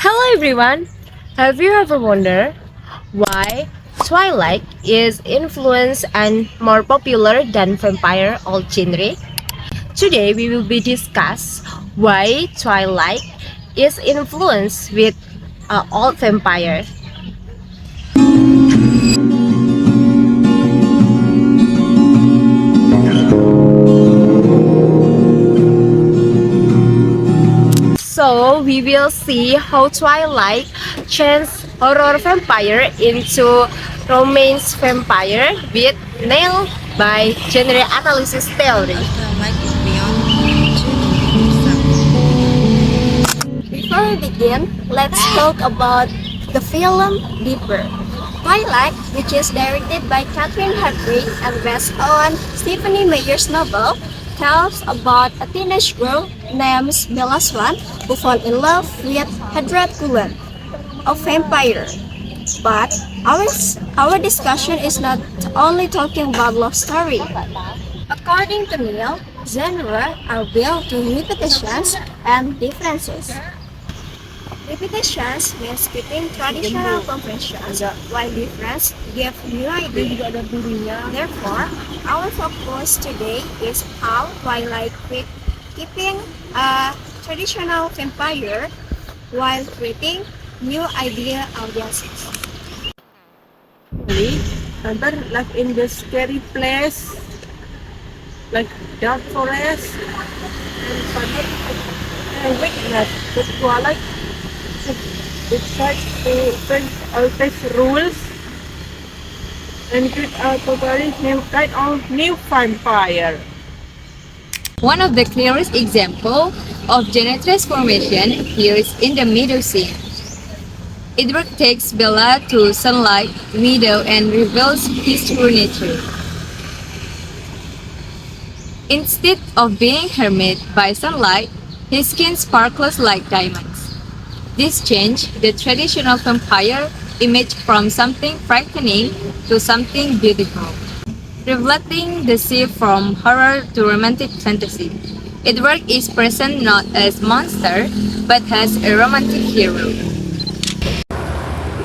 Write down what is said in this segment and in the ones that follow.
Hello everyone! Have you ever wondered why Twilight is influenced and more popular than vampire all genre? Today we will be discuss why Twilight is influenced with all vampire. So we will see how Twilight changed horror vampire into romance vampire with nailed by genre analysis theory. Before we begin, let's talk about the film Deeper. Twilight, which is directed by Catherine Hardwicke and based on Stephanie Meyer's novel, tells about a teenage girl named Bella Swan who falls in love with Hedra Cullen, a vampire. But our discussion is not only talking about love story. According to Neil, genre are built through repetitions and differences. Repetitions means keeping traditional conventions, while difference give new ideas. Therefore, our focus today is how Twilight keeping a traditional vampire while creating new idea audiences. Really? Remember, like in the scary place, like dark forest, and sudden and weakness. The Twilight, it tries to bring all these rules and create a totally new kind of new vampire. One of the clearest examples of genre transformation appears in the Meadow scene. Edward takes Bella to sunlight meadow and reveals his true nature. Instead of being hermit by sunlight, his skin sparkles like diamonds. This changed the traditional vampire image from something frightening to something beautiful, reflecting the shift from horror to romantic fantasy. Edward is present not as monster, but as a romantic hero.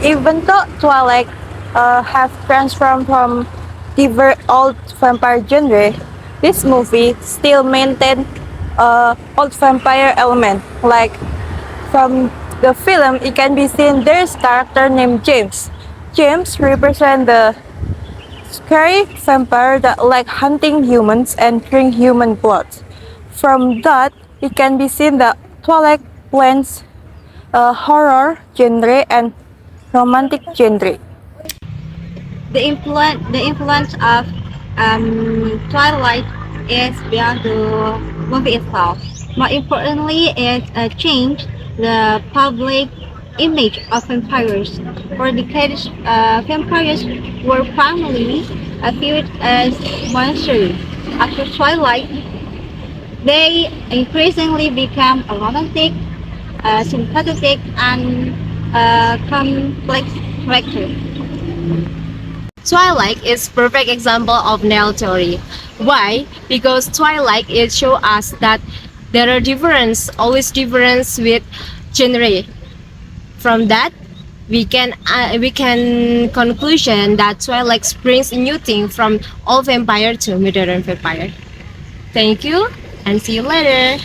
Even though Twilight have transformed from the old vampire genre, this movie still maintained old vampire element. Like from the film, it can be seen there's character named James. James represents the scary vampire that like hunting humans and drink human blood. From that, it can be seen that Twilight blends horror genre and romantic genre. The influence of Twilight is beyond the movie itself. More importantly, it changed the public image of vampires. For decades, vampires were primarily viewed as monsters. After Twilight, they increasingly became a romantic, sympathetic, and complex character. Twilight is perfect example of nail theory. Why? Because Twilight it show us that there are always difference with genre. From that, we can conclusion that Twilight brings a new thing from old vampire to modern vampire. Thank you and see you later.